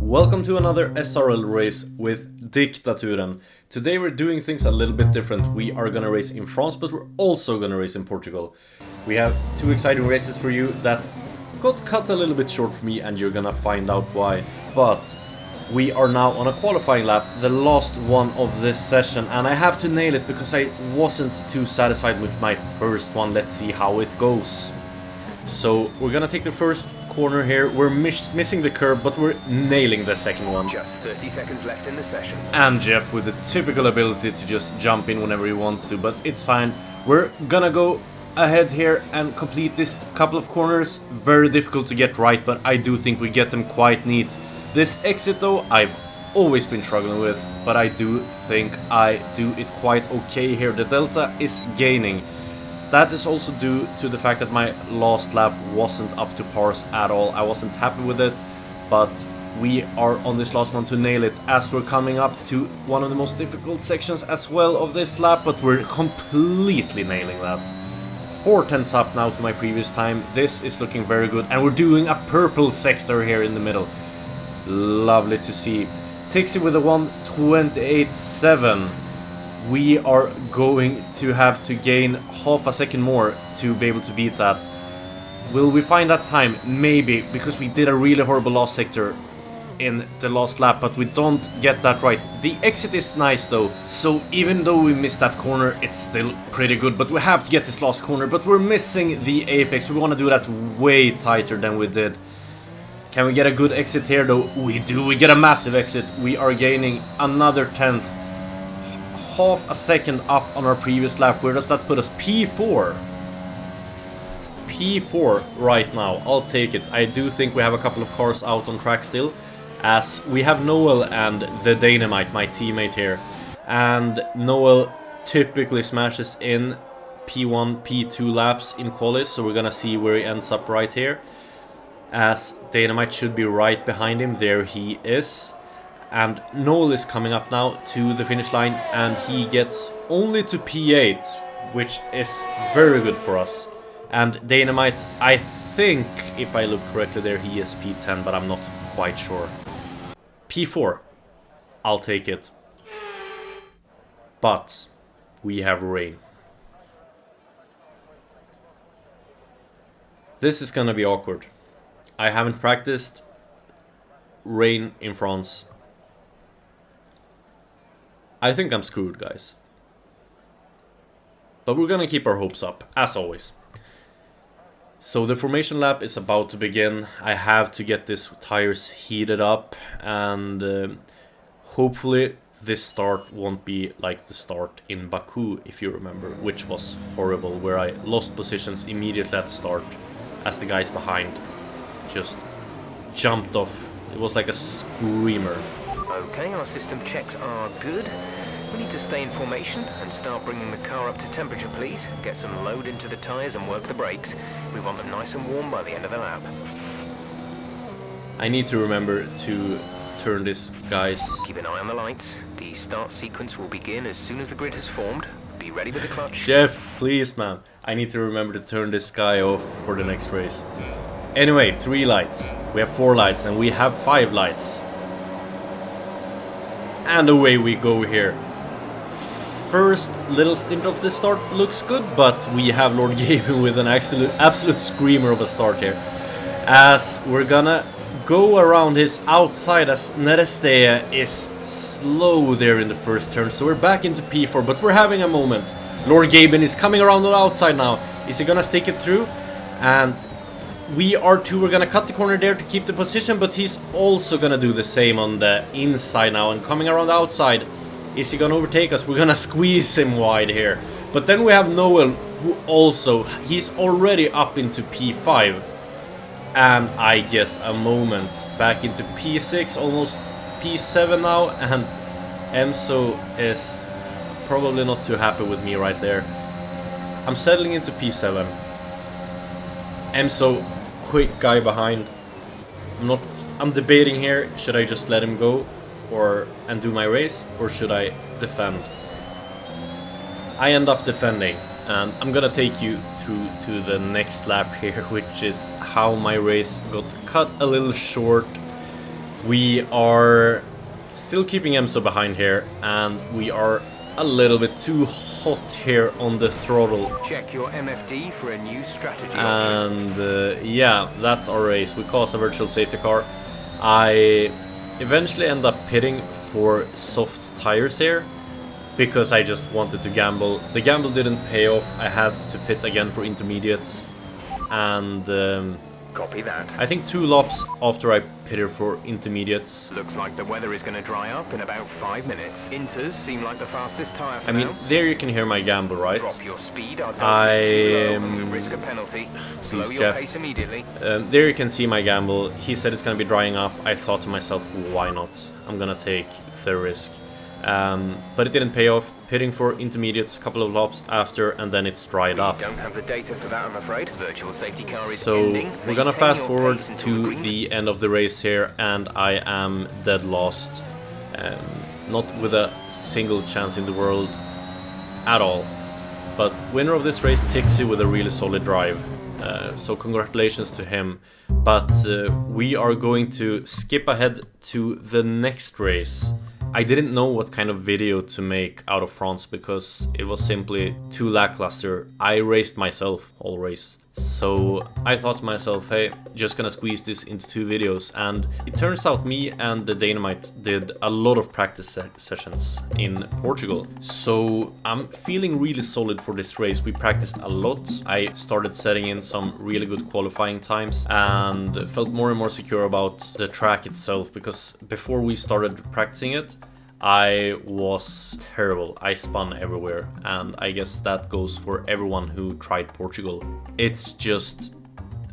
Welcome to another SRL race with Diktaturen. Today we're doing things a little bit different. We are gonna race in France, but we're also gonna race in Portugal. We have two exciting races for you that got cut a little bit short for me, and you're gonna find out why. But we are now on a qualifying lap, the last one of this session, and I have to nail it because I wasn't too satisfied with my first one. Let's see how it goes. So we're gonna take the first corner here. We're missing the curb, but we're nailing the second one. Just 30 seconds left in the session. And Jeff with the typical ability to just jump in whenever he wants to, but it's fine. We're gonna go ahead here and complete this couple of corners. Very difficult to get right, but I do think we get them quite neat. This exit though, I've always been struggling with, but I do think I do it quite okay here. The delta is gaining. That is also due to the fact that my last lap wasn't up to pars at all. I wasn't happy with it, but we are on this last one to nail it, as we're coming up to one of the most difficult sections as well of this lap, but we're completely nailing that. 4 tenths up now to my previous time. This is looking very good, and we're doing a purple sector here in the middle. Lovely to see. Takes it with a 1:28.7. We are going to have to gain half a second more to be able to beat that. Will we find that time? Maybe, because we did a really horrible last sector in the last lap, but we don't get that right. The exit is nice though, so even though we missed that corner, it's still pretty good, but we have to get this last corner, but we're missing the apex. We want to do that way tighter than we did. Can we get a good exit here though? We do, we get a massive exit. We are gaining another 10th. Half a second up on our previous lap. Where does that put us? P4. P4 right now. I'll take it. I do think we have a couple of cars out on track still, as we have Noel and the Danimite, my teammate here. And Noel typically smashes in P1, P2 laps in qualis, so we're gonna see where he ends up right here. As Danimite should be right behind him. There he is. And Noel is coming up now to the finish line, and he gets only to P8, which is very good for us. And Danimite, I think, if I look correctly there, he is P10, but I'm not quite sure. P4, I'll take it. But we have rain. This is gonna be awkward. I haven't practiced rain in France. I think I'm screwed, guys. But we're gonna keep our hopes up, as always. So the formation lap is about to begin. I have to get these tires heated up, and hopefully this start won't be like the start in Baku, if you remember, which was horrible, where I lost positions immediately at the start as the guys behind just jumped off. It was like a screamer. Okay, our system checks are good. We need to stay in formation and start bringing the car up to temperature, please. Get some load into the tyres and work the brakes. We want them nice and warm by the end of the lap. I need to remember to turn this, guys. Keep an eye on the lights. The start sequence will begin as soon as the grid has formed. Be ready with the clutch. Jeff, please, man. I need to remember to turn this guy off for the next race. Anyway, 3 lights. We have 4 lights, and we have 5 lights. And away we go here. First little stint of the start looks good, but we have Lord Gaben with an absolute screamer of a start here. As we're gonna go around his outside, as Nerestea is slow there in the first turn. So we're back into P4, but we're having a moment. Lord Gaben is coming around on the outside now. Is he gonna stick it through? And we are too. We're gonna cut the corner there to keep the position, but he's also gonna do the same on the inside now and coming around the outside. Is he gonna overtake us? We're gonna squeeze him wide here. But then we have Noel, who also, he's already up into P5. And I get a moment back into P6, almost P7 now, and Emso is probably not too happy with me right there. I'm settling into P7. Emso, quick guy behind. I'm debating here, should I just let him go and do my race, or should I defend? I end up defending, and I'm gonna take you through to the next lap here, which is how my race got cut a little short We are still keeping Emso behind here, and we are a little bit too hot here on the throttle. Check your MFD for a new strategy option. And yeah, that's our race. We caused a virtual safety car. I eventually end up pitting for soft tires here because I just wanted to gamble. The gamble didn't pay off. I had to pit again for intermediates, and Copy that. I think 2 laps after I pitted for intermediates. Looks like the weather is going to dry up in about 5 minutes. Inters seem like the fastest tyre for I mean, now. there you can hear my gamble, right? Drop your speed, our delta is too low and we risk a penalty. Slow Please, your Jeff. pace immediately. There you can see my gamble. He said it's gonna be drying up. I thought to myself, why not? I'm gonna take the risk. But it didn't pay off. Pitting for intermediates a couple of laps after, and then it's dried up. Don't have the data for that, I'm afraid. Virtual safety car is So ending. we're gonna Maintain fast your forward pace until to green. the end of the race here, and I am dead lost. Not with a single chance in the world at all. But winner of this race, Tixi, with a really solid drive. So congratulations to him. But we are going to skip ahead to the next race. I didn't know what kind of video to make out of France because it was simply too lackluster. I raced myself all race. So I thought to myself, hey, just gonna squeeze this into 2 videos, and it turns out me and the Danimite did a lot of practice sessions in Portugal. So I'm feeling really solid for this race. We practiced a lot. I started setting in some really good qualifying times and felt more and more secure about the track itself, because before we started practicing it, I was terrible. I spun everywhere, and I guess that goes for everyone who tried Portugal. It's just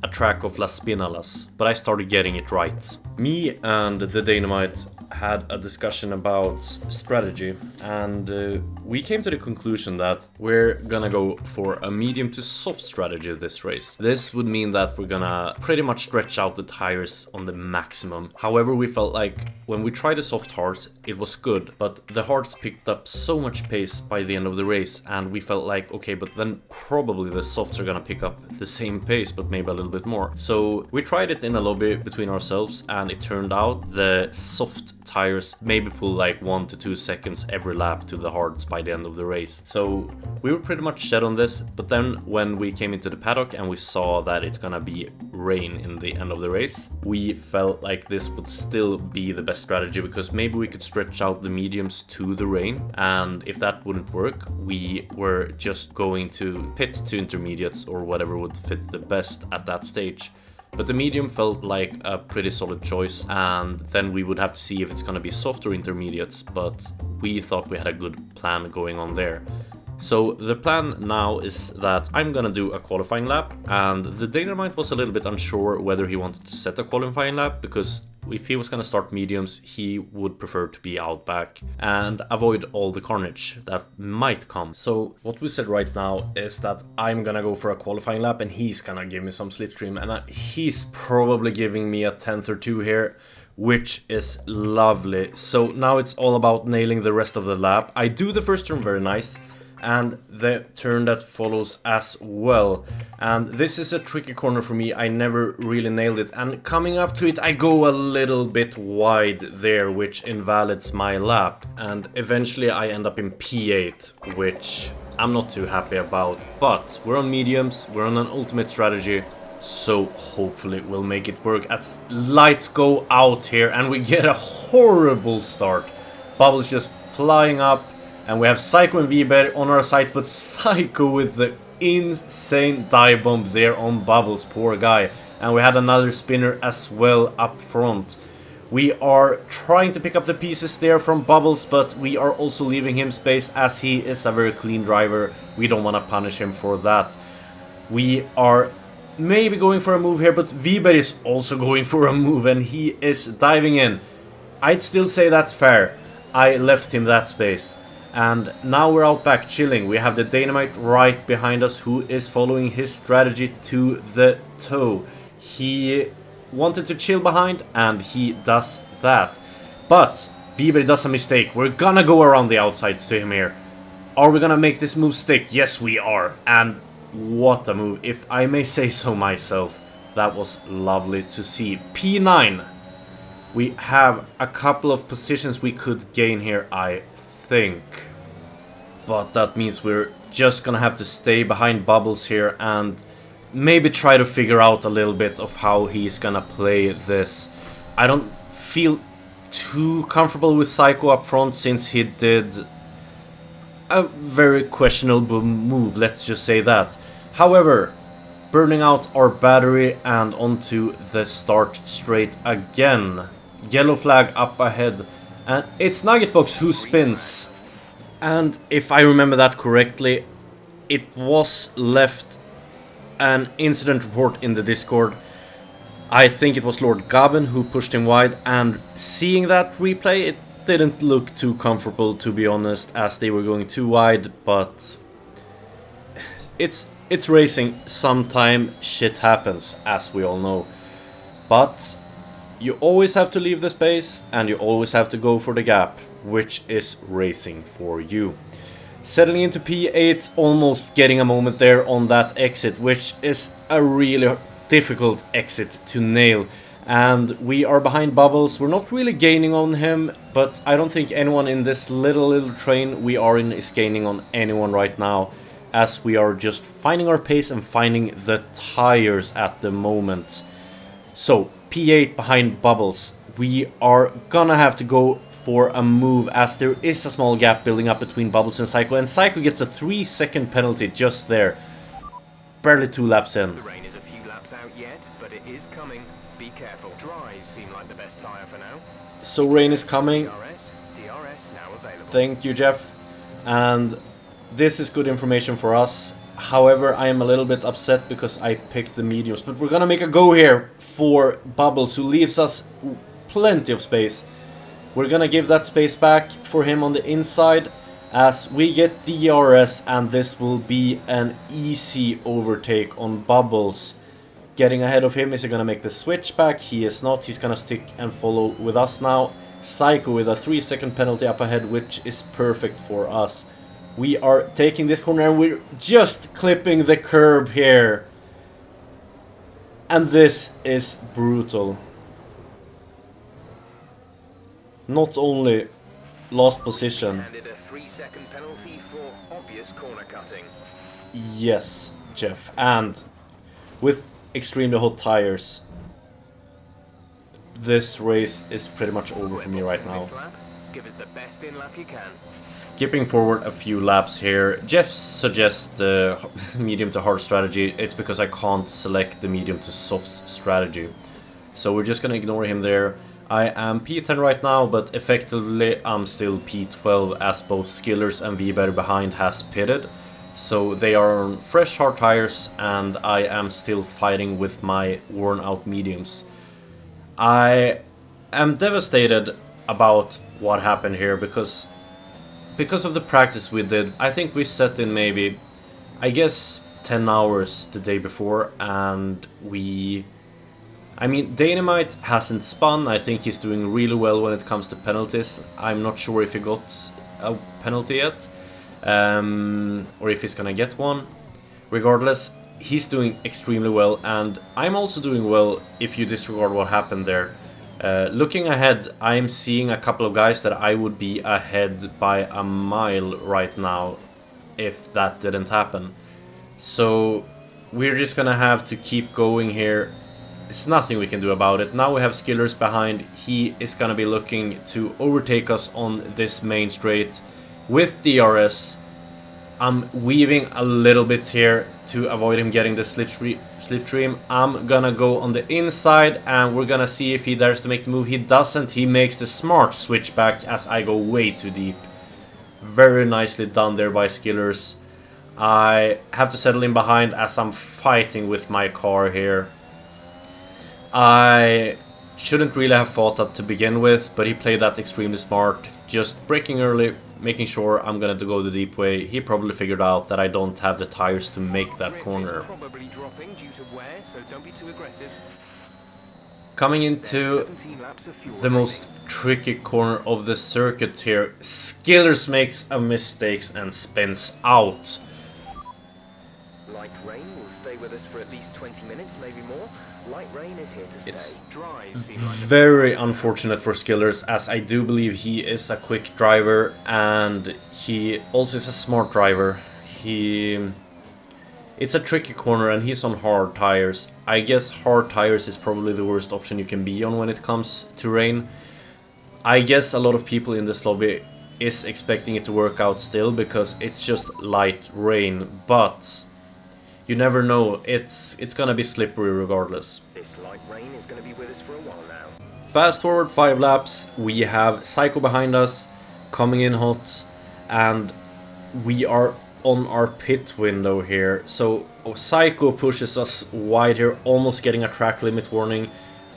a track of Las Spinalas, but I started getting it right. Me and the Danimite had a discussion about strategy, and we came to the conclusion that we're gonna go for a medium to soft strategy this race. This would mean that we're gonna pretty much stretch out the tires on the maximum. However, we felt like when we tried the soft hards, it was good, but the hards picked up so much pace by the end of the race, and we felt like, okay, but then probably the softs are gonna pick up the same pace, but maybe a little bit more. So we tried it in a lobby between ourselves, and it turned out the soft tires maybe pull like 1 to 2 seconds every lap to the hards by the end of the race. So we were pretty much set on this, but then when we came into the paddock and we saw that it's gonna be rain in the end of the race, we felt like this would still be the best strategy, because maybe we could stretch out the mediums to the rain, and if that wouldn't work, we were just going to pit to intermediates or whatever would fit the best at that stage. But the medium felt like a pretty solid choice, and then we would have to see if it's gonna be soft or intermediates, but we thought we had a good plan going on there. So the plan now is that I'm gonna do a qualifying lap, and the Danimite was a little bit unsure whether he wanted to set a qualifying lap, because if he was gonna start mediums, he would prefer to be out back and avoid all the carnage that might come. So what we said right now is that I'm gonna go for a qualifying lap, and he's gonna give me some slipstream, and he's probably giving me a 10th or 2 here, which is lovely. So now it's all about nailing the rest of the lap. I do the first turn very nice, and the turn that follows as well. And this is a tricky corner for me. I never really nailed it, and coming up to it I go a little bit wide there, which invalidates my lap, and eventually I end up in P8, which I'm not too happy about. But we're on mediums, we're on an ultimate strategy, so hopefully we'll make it work. As lights go out here and we get a horrible start. Bubbles just flying up, and we have Psycho and Weber on our sides, but Psycho with the insane dive bomb there on Bubbles, poor guy. And we had another spinner as well up front. We are trying to pick up the pieces there from Bubbles, but we are also leaving him space as he is a very clean driver. We don't want to punish him for that. We are maybe going for a move here, but Weber is also going for a move, and he is diving in. I'd still say that's fair. I left him that space. And now we're out back chilling. We have the Danimite right behind us, who is following his strategy to the toe. He wanted to chill behind, and he does that. But Weber does a mistake. We're gonna go around the outside to him here. Are we gonna make this move stick? Yes, we are. And what a move, if I may say so myself. That was lovely to see. P9. We have a couple of positions we could gain here, I think. But that means we're just gonna have to stay behind Bubbles here and maybe try to figure out a little bit of how he's gonna play this. I don't feel too comfortable with Psycho up front since he did a very questionable move, let's just say that. However, burning out our battery and onto the start straight again. Yellow flag up ahead, and it's Nuggetbox who spins. And if I remember that correctly, it was left an incident report in the Discord. I think it was Lord Gaben who pushed him wide, and seeing that replay, it didn't look too comfortable, to be honest, as they were going too wide, but it's racing. Sometime shit happens, as we all know. But you always have to leave the space, and you always have to go for the gap, which is racing for you. Settling into P8, almost getting a moment there on that exit, which is a really difficult exit to nail. And we are behind Bubbles. We're not really gaining on him, but I don't think anyone in this little train we are in is gaining on anyone right now, as we are just finding our pace and finding the tires at the moment. So, P8 behind Bubbles. We are gonna have to go for a move, as there is a small gap building up between Bubbles and Psycho gets a 3-second penalty just there. Barely 2 laps in. The rain is a few laps out yet, but it is coming. Be careful. Dries seem like the best tire for now. So rain is coming. DRS now available. Thank you, Jeff. And this is good information for us. However, I am a little bit upset because I picked the mediums, but we're gonna make a go here for Bubbles, who leaves us plenty of space. We're gonna give that space back for him on the inside as we get DRS, and this will be an easy overtake on Bubbles. Getting ahead of him, is he gonna make the switch back? He is not. He's gonna stick and follow with us now. Psycho with a 3-second penalty up ahead, which is perfect for us. We are taking this corner and we're just clipping the curb here. And this is brutal. Not only lost position. Handed a 3-second penalty for obvious corner cutting. Yes, Jeff. And with extremely hot tires, this race is pretty much over for me right now. Give us the best in lap you can. Skipping forward a few laps here, Jeff suggests the medium to hard strategy. It's because I can't select the medium to soft strategy. So we're just gonna ignore him there. I am P10 right now, but effectively I'm still P12, as both Skillers and V-Better behind has pitted. So they are on fresh hard tires and I am still fighting with my worn out mediums. I am devastated about what happened here because of the practice we did. I think we set in maybe, I guess, 10 hours the day before, and I mean, Danimite hasn't spun. I think he's doing really well when it comes to penalties. I'm not sure if he got a penalty yet, or if he's gonna get one. Regardless, he's doing extremely well, and I'm also doing well if you disregard what happened there. Looking ahead, I'm seeing a couple of guys that I would be ahead by a mile right now if that didn't happen. So we're just gonna have to keep going here. It's nothing we can do about it. Now we have Skillers behind. He is gonna be looking to overtake us on this main straight with DRS. I'm weaving a little bit here to avoid him getting the slipstream. I'm gonna go on the inside and we're gonna see if he dares to make the move. He doesn't. He makes the smart switch back as I go way too deep. Very nicely done there by Skillers. I have to settle in behind as I'm fighting with my car here. I shouldn't really have fought that to begin with, but he played that extremely smart. Just braking early, making sure I'm going to go the deep way. He probably figured out that I don't have the tires to make that corner. Probably dropping due to wear, so don't be too aggressive. Coming into the most tricky corner of the circuit here, Skillers makes a mistake and spins out. Light rain will stay with us for at least 20 minutes, maybe more. Light rain is here to stay. It's Dries seem like the very unfortunate for Skillers, as I do believe he is a quick driver and he also is a smart driver. It's a tricky corner and he's on hard tires. I guess hard tires is probably the worst option you can be on when it comes to rain. I guess a lot of people in this lobby is expecting it to work out still because it's just light rain, but you never know, it's gonna be slippery regardless. This light rain is going to be with us for a while now. Fast forward 5 laps, we have Psycho behind us, coming in hot, and we are on our pit window here. So Psycho pushes us wide here, almost getting a track limit warning.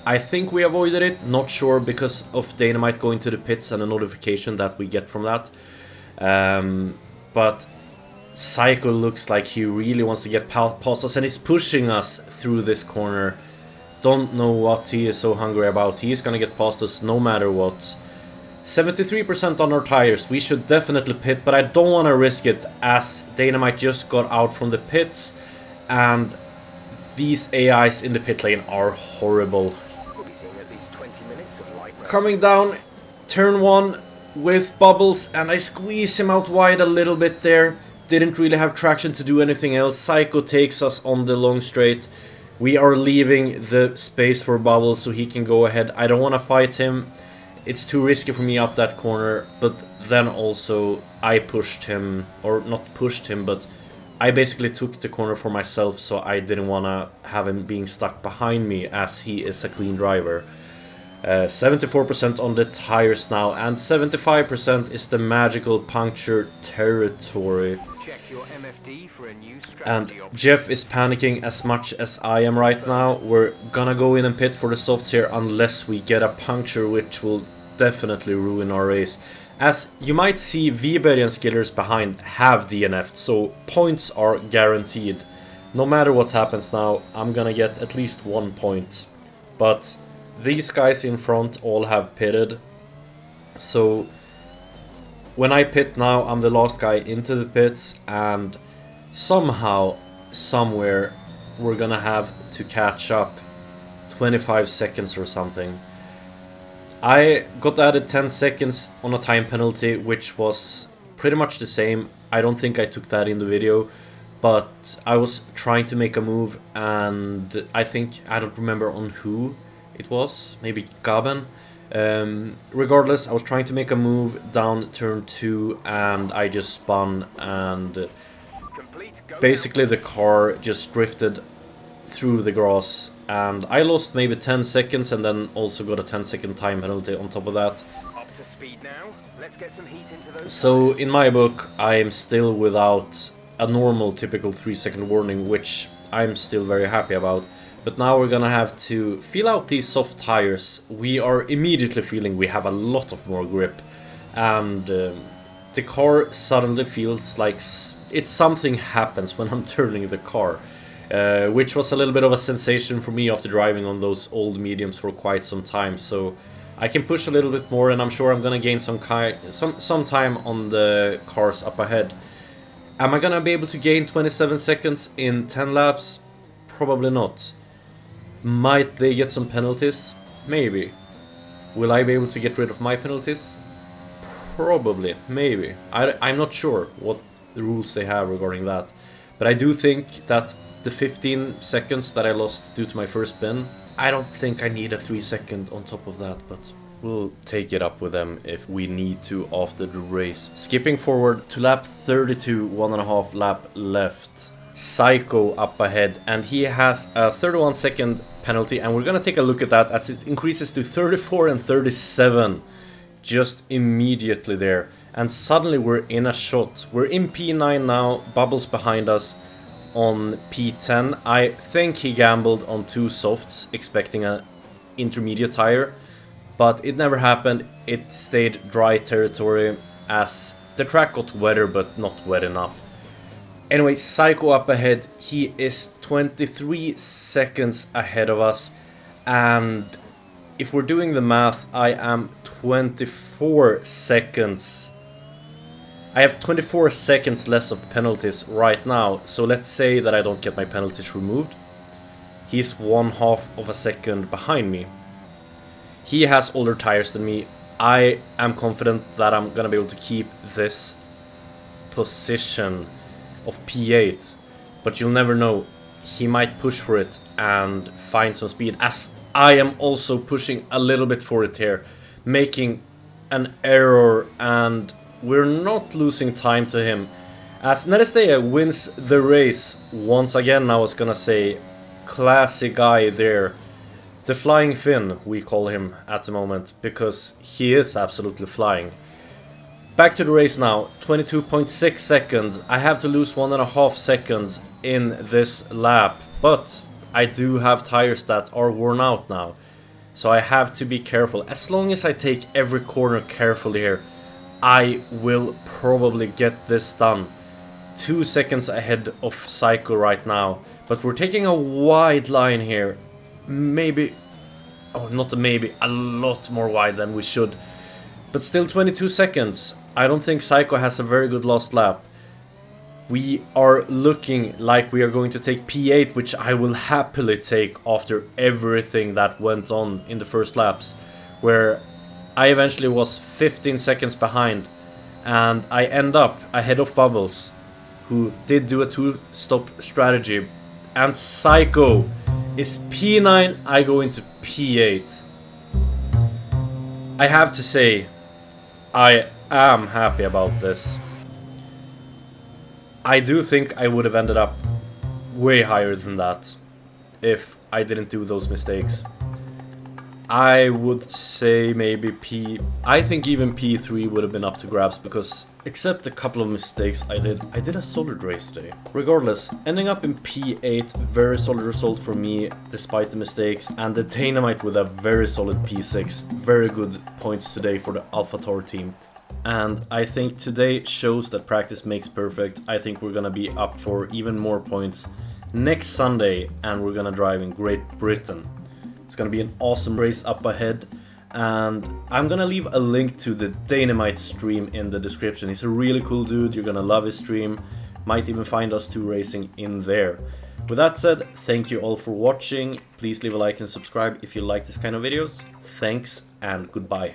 I think we avoided it, not sure, because of Danimite going to the pits and a notification that we get from that. But Psycho looks like he really wants to get past us and he's pushing us through this corner. Don't know what he is so hungry about. He is gonna get past us no matter what. 73% on our tires. We should definitely pit, but I don't want to risk it as Danimite just got out from the pits and these AIs in the pit lane are horrible. We'll be seeing at least 20 minutes of light rain. Coming down turn 1 with Bubbles and I squeeze him out wide a little bit there. Didn't really have traction to do anything else. Psycho takes us on the long straight. We are leaving the space for Bubbles so he can go ahead. I don't want to fight him. It's too risky for me up that corner, but then also I pushed him, or not pushed him, but I basically took the corner for myself, so I didn't want to have him being stuck behind me as he is a clean driver. 74% on the tires now, and 75% is the magical puncture territory. Check your MFD for a new And strategy option. Jeff is panicking as much as I am right now. We're gonna go in and pit for the softs here unless we get a puncture, which will definitely ruin our race. As you might see, Viberg and Skillers behind have DNF'd, so points are guaranteed. No matter what happens now, I'm gonna get at least 1 point. But these guys in front all have pitted, so when I pit now, I'm the last guy into the pits, and somehow, somewhere, we're gonna have to catch up 25 seconds or something. I got added 10 seconds on a time penalty, which was pretty much the same. I don't think I took that in the video, but I was trying to make a move, and I don't remember on who it was, maybe Gaben. Regardless, I was trying to make a move down turn 2 and I just spun and basically the car just drifted through the grass and I lost maybe 10 seconds and then also got a 10-second time penalty on top of that. Up to speed now. Let's get some heat into those So tires. in my book, I am still without a normal typical 3-second warning, which I'm still very happy about. But now we're gonna have to feel out these soft tires. We are immediately feeling we have a lot of more grip. And the car suddenly feels like something happens when I'm turning the car. Which was a little bit of a sensation for me after driving on those old mediums for quite some time. So I can push a little bit more and I'm sure I'm gonna gain some time on the cars up ahead. Am I gonna be able to gain 27 seconds in 10 laps? Probably not. Might they get some penalties? Maybe. Will I be able to get rid of my penalties? Probably. Maybe. I'm not sure what the rules they have regarding that. But I do think that the 15 seconds that I lost due to my first spin, I don't think I need a 3-second on top of that, but we'll take it up with them if we need to after the race. Skipping forward to lap 32, 1.5 lap left. Psycho up ahead, and he has a 31-second penalty, and we're gonna take a look at that as it increases to 34 and 37 just immediately there. And suddenly we're in a shot. We're in P9 now, Bubbles behind us on P10. I think he gambled on 2 softs, expecting an intermediate tire, but it never happened. It stayed dry territory as the track got wetter, but not wet enough. Anyway, Psycho up ahead. He is 23 seconds ahead of us, and if we're doing the math, I am 24 seconds I have 24 seconds less of penalties right now, so let's say that I don't get my penalties removed. He's 1/2 of a second behind me. He has older tires than me. I am confident that I'm gonna be able to keep this position of P8, but you'll never know. He might push for it and find some speed, as I am also pushing a little bit for it here, making an error, and we're not losing time to him. As Nedestea wins the race once again, I was gonna say, classy guy there. The Flying Finn, we call him at the moment, because he is absolutely flying. Back to the race now, 22.6 seconds. I have to lose 1.5 seconds in this lap, but I do have tires that are worn out now, so I have to be careful. As long as I take every corner carefully here, I will probably get this done. 2 seconds ahead of Psycho right now, but we're taking a wide line here. Maybe, oh, not a maybe, a lot more wide than we should. But still 22 seconds. I don't think Psycho has a very good last lap. We are looking like we are going to take P8, which I will happily take after everything that went on in the first laps, where I eventually was 15 seconds behind, and I end up ahead of Bubbles, who did do a 2-stop strategy, and Psycho is P9, I go into P8. I have to say, I am happy about this. I do think I would have ended up way higher than that if I didn't do those mistakes. I would say maybe I think even P3 would have been up to grabs, because except a couple of mistakes I did a solid race today. Regardless, ending up in P8, very solid result for me despite the mistakes, and the Danimite with a very solid P6. Very good points today for the AlphaTauri team. And I think today shows that practice makes perfect. I think we're gonna be up for even more points next Sunday, and we're gonna drive in Great Britain. It's gonna be an awesome race up ahead, and I'm gonna leave a link to the Danimite stream in the description. He's a really cool dude, you're gonna love his stream. Might even find us two racing in there. With that said, thank you all for watching. Please leave a like and subscribe if you like this kind of videos. Thanks and goodbye.